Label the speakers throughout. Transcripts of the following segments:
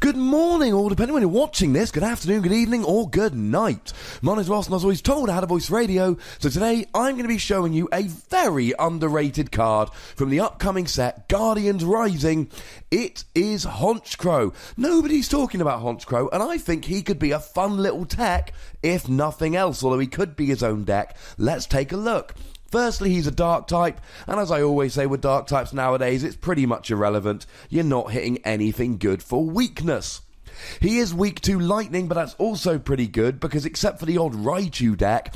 Speaker 1: Good morning, or depending when you're watching this, good afternoon, good evening, or good night. My name's Ross, and I was always told I had a voice radio, so today I'm going to be showing you a very underrated card from the upcoming set, Guardians Rising. It is Honchkrow. Nobody's talking about Honchkrow, and I think he could be a fun little tech, if nothing else, although he could be his own deck. Let's take a look. Firstly, he's a dark type, and as I always say with dark types nowadays, it's pretty much irrelevant. You're not hitting anything good for weakness. He is weak to lightning, but that's also pretty good, because except for the odd Raichu deck,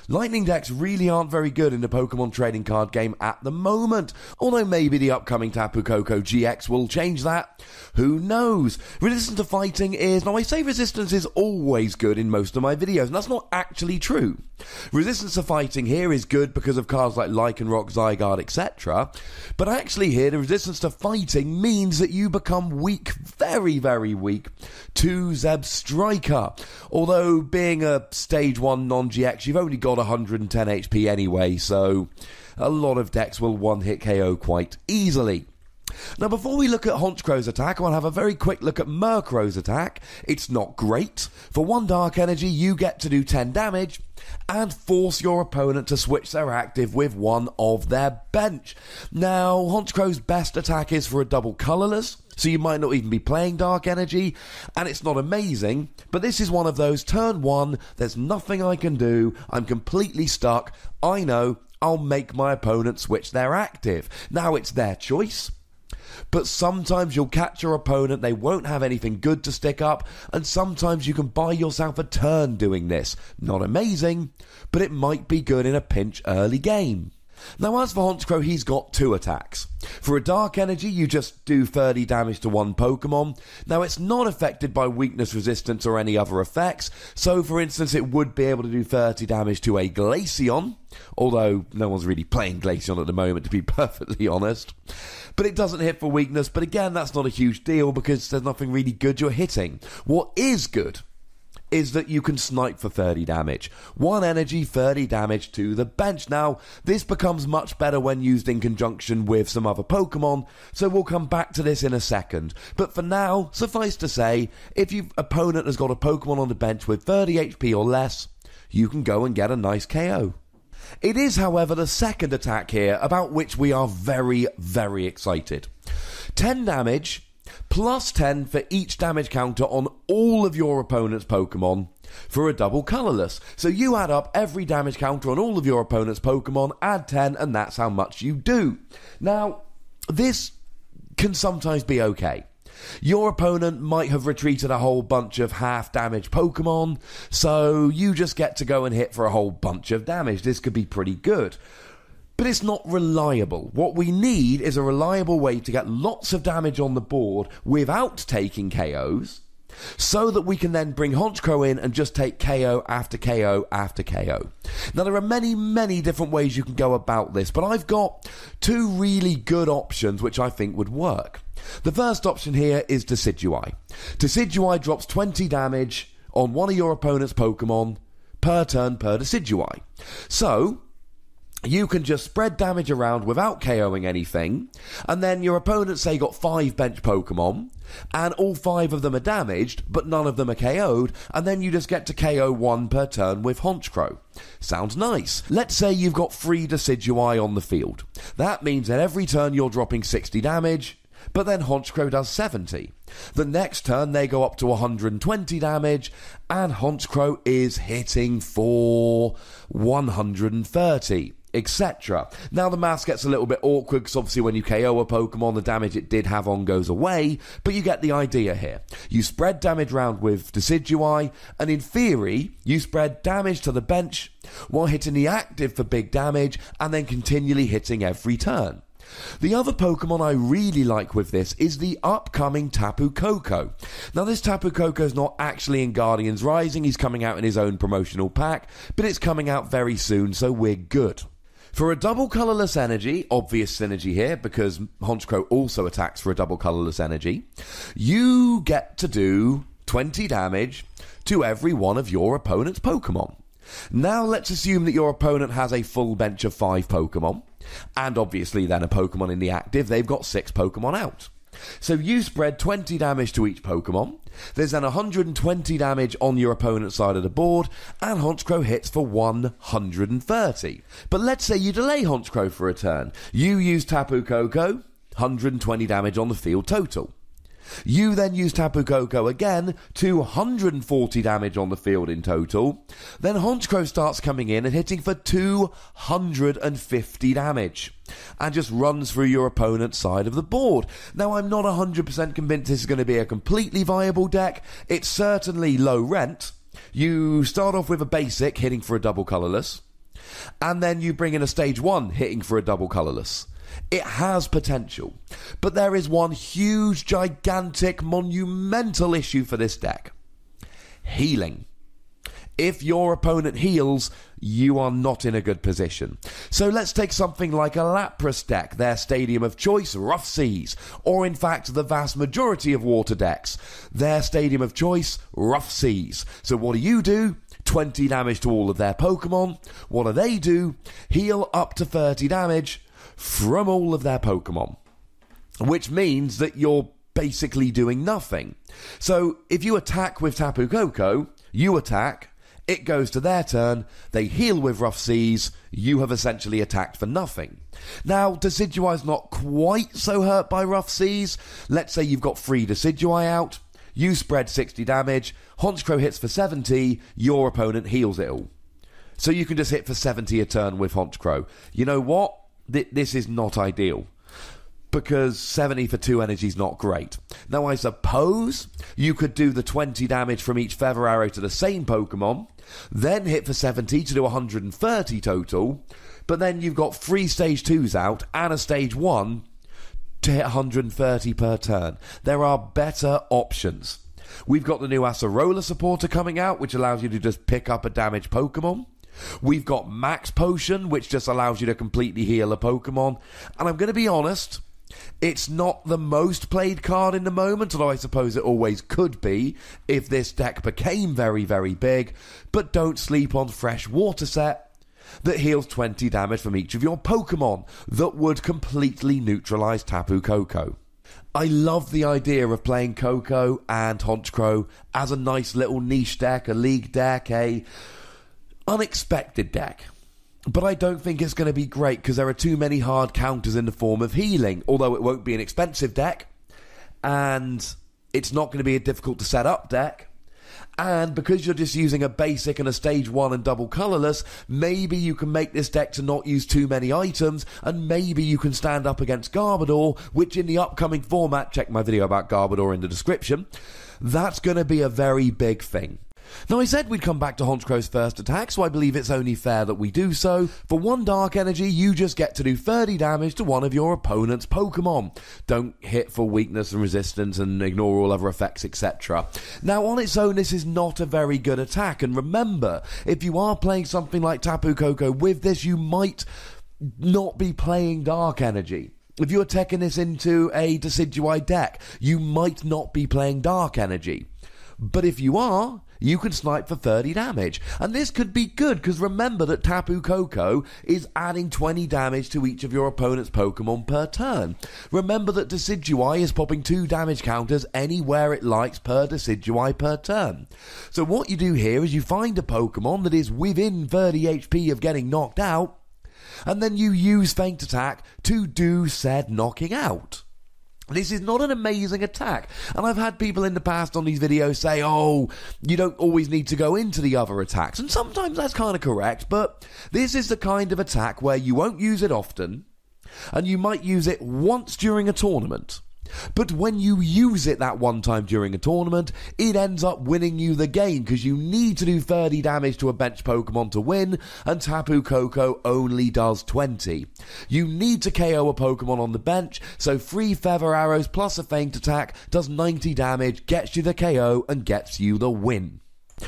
Speaker 1: lightning decks really aren't very good in the Pokemon trading card game at the moment. Although maybe the upcoming Tapu Koko GX will change that. Who knows? Resistance to fighting is... Now I say resistance is always good in most of my videos, and that's not actually true. Resistance to fighting here is good because of cards like Lycanroc, Zygarde, etc. But actually here, the resistance to fighting means that you become weak, very, very weak, to Zebstrika. Although being a Stage 1 non-GX, you've only got 110 HP anyway, so a lot of decks will one-hit KO quite easily. Now, before we look at Honchkrow's attack, I want to have a very quick look at Murkrow's attack. It's not great. For 1 Dark Energy, you get to do 10 damage and force your opponent to switch their active with one of their bench. Now, Honchkrow's best attack is for a double colourless, so you might not even be playing Dark Energy, and it's not amazing, but this is one of those turn 1, there's nothing I can do, I'm completely stuck, I know, I'll make my opponent switch their active. Now, it's their choice. But sometimes you'll catch your opponent, they won't have anything good to stick up, and sometimes you can buy yourself a turn doing this. Not amazing, but it might be good in a pinch early game. Now, as for Honchkrow, he's got 2 attacks. For a Dark Energy, you just do 30 damage to 1 Pokemon. Now, it's not affected by weakness, resistance, or any other effects. So, for instance, it would be able to do 30 damage to a Glaceon, although no one's really playing Glaceon at the moment, to be perfectly honest. But it doesn't hit for weakness, but again, that's not a huge deal because there's nothing really good you're hitting. What is good is that you can snipe for 30 damage. 1 energy, 30 damage to the bench. Now, this becomes much better when used in conjunction with some other Pokemon, so we'll come back to this in a second. But for now, suffice to say, if your opponent has got a Pokemon on the bench with 30 HP or less, you can go and get a nice KO. It is, however, the second attack here about which we are very, very excited. 10 damage... plus 10 for each damage counter on all of your opponent's Pokemon for a double colourless. So you add up every damage counter on all of your opponent's Pokemon, add 10, and that's how much you do. Now, this can sometimes be okay. Your opponent might have retreated a whole bunch of half-damage Pokemon, so you just get to go and hit for a whole bunch of damage. This could be pretty good. But it's not reliable. What we need is a reliable way to get lots of damage on the board without taking KOs, so that we can then bring Honchkrow in and just take KO after KO after KO. Now, there are many, many different ways you can go about this, but I've got 2 really good options which I think would work. The first option here is Decidueye. Decidueye drops 20 damage on one of your opponent's Pokemon per turn per Decidueye. So you can just spread damage around without KOing anything, and then your opponent, say, got 5 bench Pokemon, and all 5 of them are damaged, but none of them are KO'd, and then you just get to KO 1 per turn with Honchkrow. Sounds nice. Let's say you've got 3 Decidueye on the field. That means that every turn you're dropping 60 damage, but then Honchkrow does 70. The next turn they go up to 120 damage, and Honchkrow is hitting for 130. Etc. Now the maths gets a little bit awkward because obviously when you KO a Pokemon, the damage it did have on goes away, but you get the idea here. You spread damage around with Decidueye, and in theory, you spread damage to the bench while hitting the active for big damage, and then continually hitting every turn. The other Pokemon I really like with this is the upcoming Tapu Koko. Now, this Tapu Koko is not actually in Guardians Rising, he's coming out in his own promotional pack, but it's coming out very soon, so we're good. For a double colourless energy, obvious synergy here because Honchkrow also attacks for a double colourless energy, you get to do 20 damage to every one of your opponent's Pokemon. Now let's assume that your opponent has a full bench of 5 Pokemon, and obviously then a Pokemon in the active, they've got 6 Pokemon out. So you spread 20 damage to each Pokemon. There's then 120 damage on your opponent's side of the board, and Honchkrow hits for 130. But let's say you delay Honchkrow for a turn. You use Tapu Koko, 120 damage on the field total. You then use Tapu Koko again, 240 damage on the field in total. Then Honchkrow starts coming in and hitting for 250 damage. And just runs through your opponent's side of the board. Now, I'm not 100% convinced this is going to be a completely viable deck. It's certainly low rent. You start off with a basic hitting for a double colourless. And then you bring in a stage 1 hitting for a double colourless. It has potential, but there is one huge, gigantic, monumental issue for this deck. Healing. If your opponent heals, you are not in a good position. So let's take something like a Lapras deck, their stadium of choice, Rough Seas, or in fact the vast majority of water decks, their stadium of choice, Rough Seas. So what do? 20 damage to all of their Pokemon. What do? Heal up to 30 damage from all of their Pokemon, which means that you're basically doing nothing. So if you attack with Tapu Koko, you attack, it goes to their turn, they heal with Rough Seas, you have essentially attacked for nothing. Now, Decidueye's not quite so hurt by Rough Seas. Let's say you've got 3 Decidueye out, you spread 60 damage, Honchkrow hits for 70, your opponent heals it all. So you can just hit for 70 a turn with Honchkrow. You know what? This is not ideal, because 70 for 2 energy is not great. Now, I suppose you could do the 20 damage from each Feather Arrow to the same Pokemon, then hit for 70 to do 130 total, but then you've got 3 stage 2s out and a stage 1 to hit 130 per turn. There are better options. We've got the new Acerola supporter coming out, which allows you to just pick up a damaged Pokemon. We've got Max Potion, which just allows you to completely heal a Pokemon. And I'm going to be honest, it's not the most played card in the moment, although I suppose it always could be if this deck became very, very big. But don't sleep on Fresh Water Set that heals 20 damage from each of your Pokemon that would completely neutralise Tapu Koko. I love the idea of playing Koko and Honchkrow as a nice little niche deck, a league deck, a unexpected deck, but I don't think it's going to be great because there are too many hard counters in the form of healing, although it won't be an expensive deck, and it's not going to be a difficult to set up deck, and because you're just using a basic and a stage 1 and double colourless, maybe you can make this deck to not use too many items, and maybe you can stand up against Garbodor, which in the upcoming format, check my video about Garbodor in the description, that's going to be a very big thing. Now, I said we'd come back to Honchkrow's first attack, so I believe it's only fair that we do so. For 1 Dark Energy, you just get to do 30 damage to one of your opponent's Pokemon. Don't hit for weakness and resistance and ignore all other effects, etc. Now, on its own, this is not a very good attack, and remember, if you are playing something like Tapu Koko with this, you might not be playing Dark Energy. If you're taking this into a Decidueye deck, you might not be playing Dark Energy. But if you are, you can snipe for 30 damage. And this could be good, because remember that Tapu Koko is adding 20 damage to each of your opponent's Pokemon per turn. Remember that Decidueye is popping 2 damage counters anywhere it likes per Decidueye per turn. So what you do here is you find a Pokemon that is within 30 HP of getting knocked out, and then you use Feint Attack to do said knocking out. This is not an amazing attack, and I've had people in the past on these videos say, oh, you don't always need to go into the other attacks, and sometimes that's kind of correct, but this is the kind of attack where you won't use it often, and you might use it once during a tournament. But when you use it that one time during a tournament, it ends up winning you the game, because you need to do 30 damage to a bench Pokemon to win, and Tapu Koko only does 20. You need to KO a Pokemon on the bench, so 3 Feather Arrows plus a Feint Attack does 90 damage, gets you the KO, and gets you the win.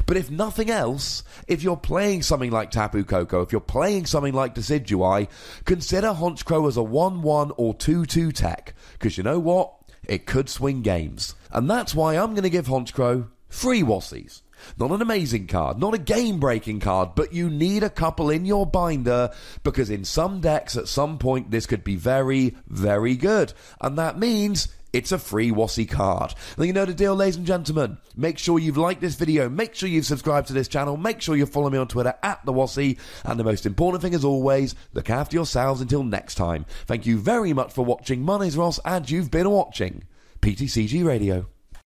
Speaker 1: But if nothing else, if you're playing something like Tapu Koko, if you're playing something like Decidueye, consider Honchkrow as a 1-1 or 2-2 tech, because you know what? It could swing games. And that's why I'm going to give Honchkrow 3 Wossies. Not an amazing card, not a game-breaking card, but you need a couple in your binder, because in some decks at some point this could be very, very good. And that means it's a free WOSSy card. Now you know the deal, ladies and gentlemen. Make sure you've liked this video, make sure you've subscribed to this channel, make sure you follow me on Twitter @TheWOSSy, and the most important thing as always, look after yourselves until next time. Thank you very much for watching. My name's Ross, and you've been watching PTCG Radio.